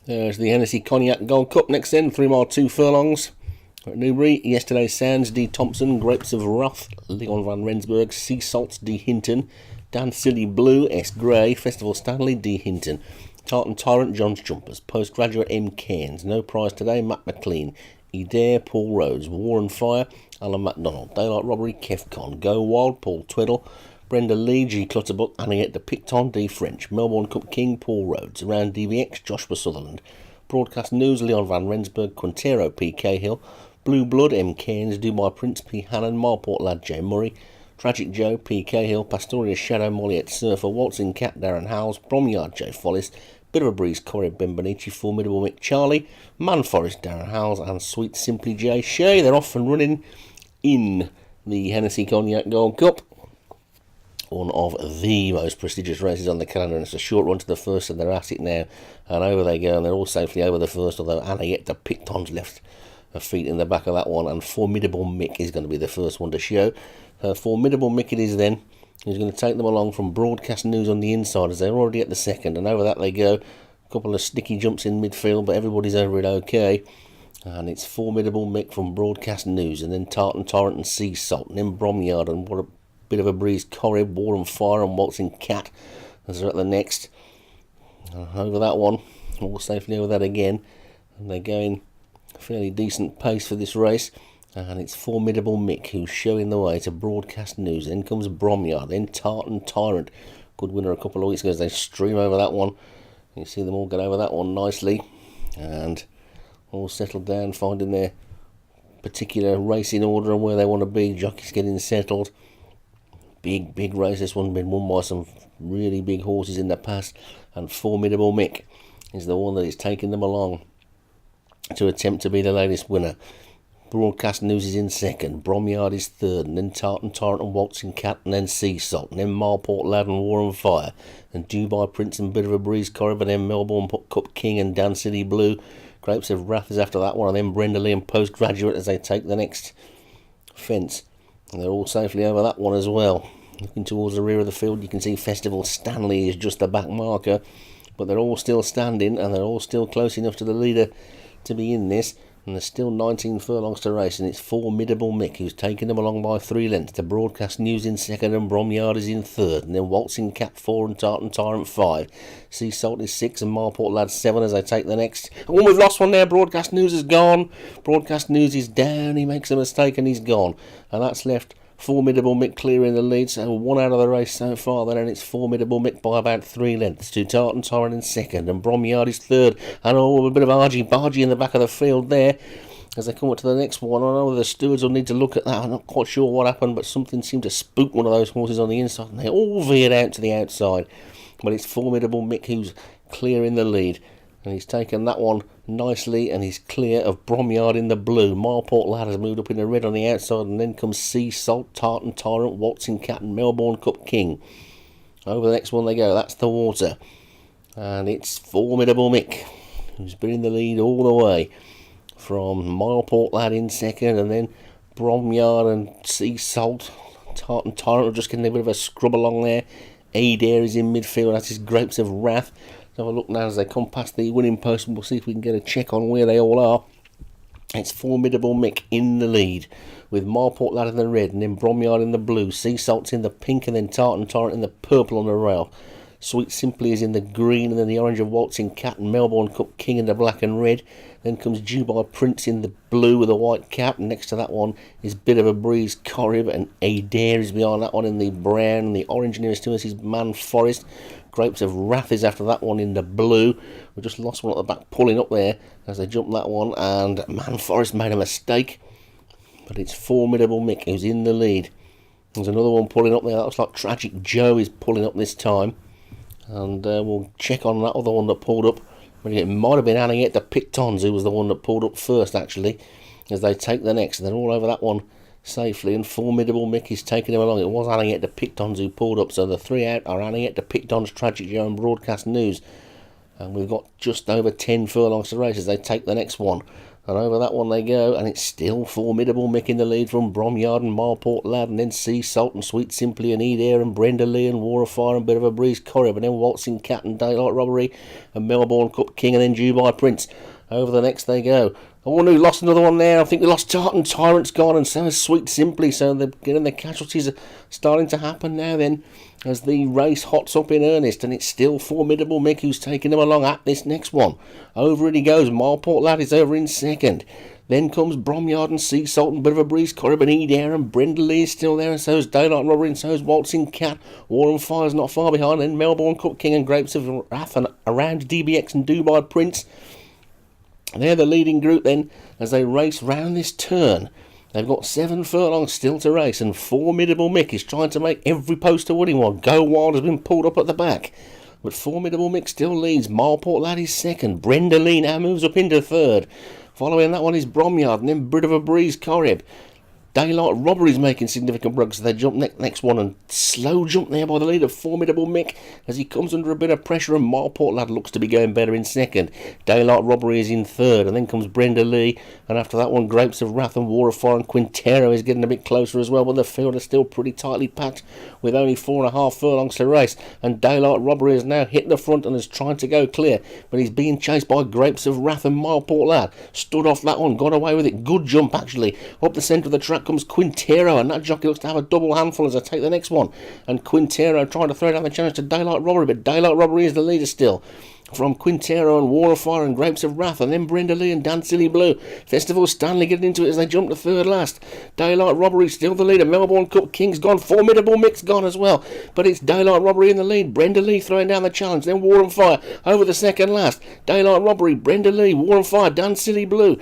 There's the Hennesay Cognac Gold Cup next then, 3 mile 2 furlongs. At Newbury, Yesterday Sands, D. Thompson, Grapes of Wrath, Leon van Rensburg, Sea Salts, D. Hinton, Dan Silly Blue, S. Gray, Festival Stanley, D. Hinton, Tartan Tyrant, John's Jumpers, Postgraduate, M. Cairns, No Prize Today, Matt McLean, Edare, Paul Rhodes, War and Fire, Alan MacDonald, Daylight Robbery, Kefcon, Go Wild, Paul Twiddle, Brenda Lee, G. Clutterbuck, Anniette de Picton, D. French, Melbourne Cup King, Paul Rhodes, Around DVX, Joshua Sutherland, Broadcast News, Leon van Rensburg, Quintero, P. Cahill, Blue Blood, M. Cairns, Dubai Prince, P. Hannon, Marport Lad, J. Murray, Tragic Joe, P. Cahill, Pastorius Shadow, Molliette Surfer, Waltzing Cat, Darren Howells, Bromyard, J. Follis, Bit of a Breeze, Corey Benbonici, Formidable Mick Charlie, Man Forest, Darren Howells, and Sweet Simply J. Shea. They're off and running in the Hennesay Cognac Gold Cup, one of the most prestigious races on the calendar, and it's a short run to the first, and they're at it now, and over they go, and they're all safely over the first, although Anniette de Picton's left her feet in the back of that one, and Formidable Mick is going to be the first one to show. Formidable Mick it is then. He's going to take them along from Broadcast News on the inside, as they're already at the second, and over that they go. A couple of sticky jumps in midfield, but everybody's over it okay. And it's Formidable Mick from Broadcast News, and then Tartan Torrent and Sea Salt, and then Bromyard, and What a Bit of a Breeze, Corrib, War and Fire, and Waltzing Cat as they're at the next. Over that one, all safely over that again, and they're going a fairly decent pace for this race. And it's Formidable Mick who's showing the way to Broadcast News. Then comes Bromyard, then Tartan Tyrant. Good winner a couple of weeks ago as they stream over that one. You see them all get over that one nicely. And all settled down, finding their particular racing order and where they want to be. Jockeys getting settled. Big race. This one been won by some really big horses in the past. And Formidable Mick is the one that is taking them along to attempt to be the latest winner. Broadcast News is in second, Bromyard is third, and then Tartan Tyrant and Waltzing Cat, and then Sea Salt, and then Marport Lad and War and Fire, and Dubai Prince and Bit of a Breeze Corridor, and then Melbourne Cup King and Dan City Blue. Grapes of Wrath is after that one, and then Brenda Lee and Postgraduate as they take the next fence. And they're all safely over that one as well. Looking towards the rear of the field, you can see Festival Stanley is just the back marker, but they're all still standing, and they're all still close enough to the leader to be in this. And there's still 19 furlongs to race, and it's Formidable Mick who's taken them along by 3 lengths to Broadcast News in second, and Bromyard is in third, and then Waltzing Cat 4 and Tartan Tyrant 5. Sea Salt is 6 and Marport Lad 7 as they take the next. And we've lost one there. Broadcast News is gone. Broadcast News is down. He makes a mistake and he's gone. And that's left Formidable Mick clear in the lead, so 1 out of the race so far then, and it's Formidable Mick by about 3 lengths to Tartan Tyrant in second, and Bromyard is third, and a bit of argy-bargy in the back of the field there as they come up to the next one. I know the stewards will need to look at that. I'm not quite sure what happened, but something seemed to spook one of those horses on the inside, and they all veered out to the outside. But it's Formidable Mick who's clear in the lead, and he's taken that one nicely, and he's clear of Bromyard in the blue. Marport Lad has moved up in the red on the outside, and then comes Sea Salt, Tartan Tyrant, Waltzing Cat, and Melbourne Cup King. Over the next one they go. That's the water, and it's Formidable Mick who's been in the lead all the way from Marport Lad in second, and then Bromyard and Sea Salt. Tartan Tyrant are just getting a bit of a scrub along there. Adair is in midfield. That's his Grapes of Wrath. Have a look now as they come past the winning post, and we'll see if we can get a check on where they all are. It's Formidable Mick in the lead, with Marport Lad in the red, and then Bromyard in the blue, Sea Salt's in the pink, and then Tartan Tyrant in the purple on the rail. Sweet Simply is in the green, and then the orange of Waltzing Cat and Melbourne Cup King in the black and red. Then comes Dubai Prince in the blue with a white cap, and next to that one is Bit of a Breeze Corrib, and Adair is behind that one in the brown, and the orange nearest to us is Man Forest. Grapes of Wrath is after that one in the blue. We just lost one at the back pulling up there as they jumped that one, and Man Forest made a mistake. But it's Formidable Mick who's in the lead. There's another one pulling up there. That looks like Tragic Joe is pulling up this time. And we'll check on that other one that pulled up. It might have been Anniette de Pictons who was the one that pulled up first, actually, as they take the next. And they're all over that one safely, and Formidable Mick is taking him along. It was Anniette de Pictons who pulled up, so the 3 out are Anniette de Pictons, Tragic Joe and Broadcast News. And we've got just over 10 furlongs to race as they take the next one. And over that one they go, and it's still Formidable Mick in the lead from Bromyard and Marport Lad, and then Sea Salt and Sweet Simply and Adair and Brenda Lee and War of Fire and Bit of a Breeze Corrib, and then Waltzing Cat and Daylight Robbery and Melbourne Cup King, and then Dubai Prince. Over the next they go. I wonder who lost another one there. I think we lost Tartan Tyrant's gone, and so is Sweet Simply. So they're getting the casualties are starting to happen now then, as the race hots up in earnest, and it's still Formidable Mick who's taking them along at this next one. Over it he goes. Marport Lad is over in second. Then comes Bromyard and Sea Salt and Bit of a Breeze, Corrib and Adair, and Brenda Lee is still there, and so is Daylight Robbery, and so is Waltzing Cat. War and Fire's not far behind, and Melbourne Cup King and Grapes of Wrath, and around DBX and Dubai Prince. They're the leading group then as they race round this turn. They've got 7 furlongs still to race, and Formidable Mick is trying to make every post a winning one. Go Wild has been pulled up at the back, but Formidable Mick still leads. Marport Lad is second. Brenda Lee now moves up into third. Following that one is Bromyard, and then Bit of a Breeze Corrib. Daylight Robbery is making significant progress. They jump next one, and slow jump there by the lead of Formidable Mick as he comes under a bit of pressure, and Marport Lad looks to be going better in second. Daylight Robbery is in third, and then comes Brenda Lee, and after that one Grapes of Wrath and War of Fire, and Quintero is getting a bit closer as well, but the field is still pretty tightly packed with only 4.5 furlongs to race, and Daylight Robbery has now hit the front and is trying to go clear, but he's being chased by Grapes of Wrath, and Marport Lad stood off that one, got away with it. Good jump actually. Up the centre of the track comes Quintero, and that jockey looks to have a double handful as I take the next one, and Quintero trying to throw down the challenge to Daylight Robbery, but Daylight Robbery is the leader still from Quintero and War of Fire and Grapes of Wrath, and then Brenda Lee and Dan Silly Blue. Festival Stanley getting into it as they jump to third last. Daylight Robbery still the leader. Melbourne Cup King's gone. Formidable Mick's gone as well, but it's Daylight Robbery in the lead. Brenda Lee throwing down the challenge, then War and Fire over the second last. Daylight Robbery, Brenda Lee, War and Fire, Dan Silly Blue.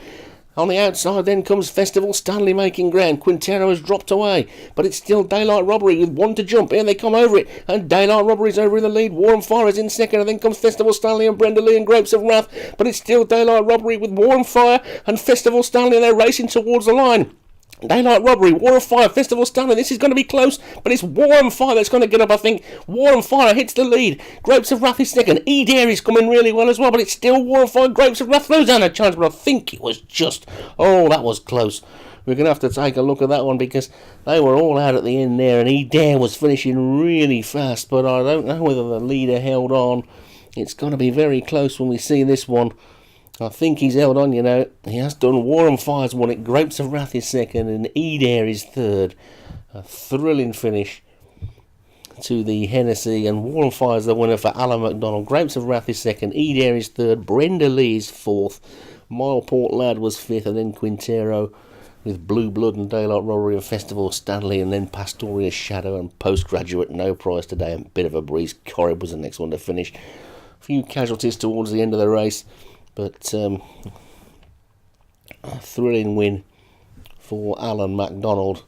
On the outside then comes Festival Stanley making ground. Quintero has dropped away, but it's still Daylight Robbery with one to jump. Here they come over it, and Daylight Robbery's over in the lead. War and Fire is in second, and then comes Festival Stanley and Brenda Lee and Grapes of Wrath, but it's still Daylight Robbery with War and Fire and Festival Stanley, and they're racing towards the line. Daylight Robbery, War of Fire, Festival Stanley. This is going to be close, but it's War and Fire that's going to get up, I think. War and Fire hits the lead. Grapes of Wrath is second. Adair is coming really well as well, but it's still War and Fire. Grapes of Wrath throws down a challenge, but I think it was just... Oh, that was close. We're going to have to take a look at that one because they were all out at the end there, and Adair was finishing really fast, but I don't know whether the leader held on. It's going to be very close when we see this one. I think he's held on, you know. He has done. War and Fire's won it. Grapes of Wrath is second, and Adair is third. A thrilling finish to the Hennesay, and War and Fire's the winner for Alan McDonald. Grapes of Wrath is second. Adair is third. Brenda Lee is fourth. Marport Lad was fifth, and then Quintero with Blue Blood and Daylight Robbery and Festival Stanley, and then Pastorius Shadow and Postgraduate No Prize today, and Bit of a Breeze Corrib was the next one to finish. A few casualties towards the end of the race, but a thrilling win for Alan MacDonald.